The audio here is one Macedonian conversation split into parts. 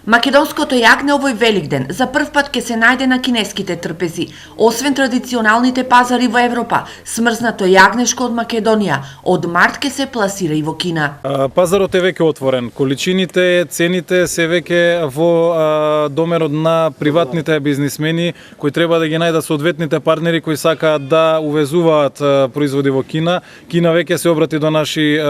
Македонското јагне овој Великден за прв пат ќе се најде на кинеските трпези. Освен традиционалните пазари во Европа, смрзнато јагнешко од Македонија од март ќе се пласира и во Кина. Пазарот е веќе отворен. Количините, цените се веќе во доменот на приватните бизнисмени кои треба да ги најдат соодветните партнери кои сакаат да увезуваат производи во Кина. Кина веќе се обрати до наши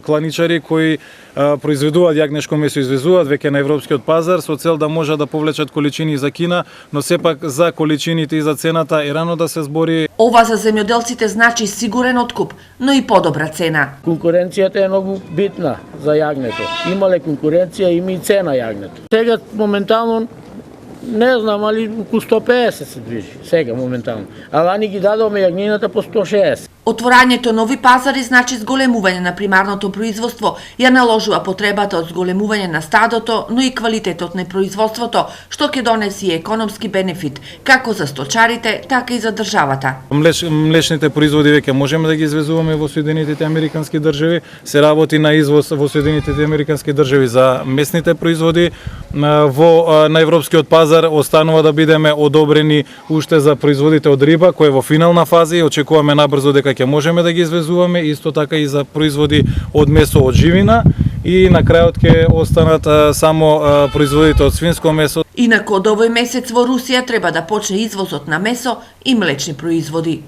кланичари кои произведуваат јагнешко месо, извезуваат веќе на европскиот пазар со цел да можат да повлечат количини за Кина, но сепак за количините и за цената е рано да се збори. Ова за земјоделците значи сигурен откуп, но и подобра цена. Конкуренцијата е многу битна за јагнето. Имале конкуренција, има и цена јагнето. Сега моментално не знам, али околу 150 се движи, сега моментално. А лани ги дадоме јагнината по 160. Отворањето нови пазари значи зголемување на примарното производство, ја наложува потребата од зголемување на стадото, но и квалитетот на производството, што ќе донеси и економски бенефит, како за сточарите, така и за државата. Млечните производи веќе можеме да ги извезуваме во Соединетите Американски држави, се работи на извоз во Соединетите Американски држави за месните производи. На европскиот пазар останува да бидеме одобрени уште за производите од риба, кој е во финална фаза и очекуваме набрзо дека ќе можеме да ги извезуваме, исто така и за производи од месо од живина и на крајот ќе останат само производите од свинско месо. Инаку од овој месец во Русија треба да почне извозот на месо и млечни производи.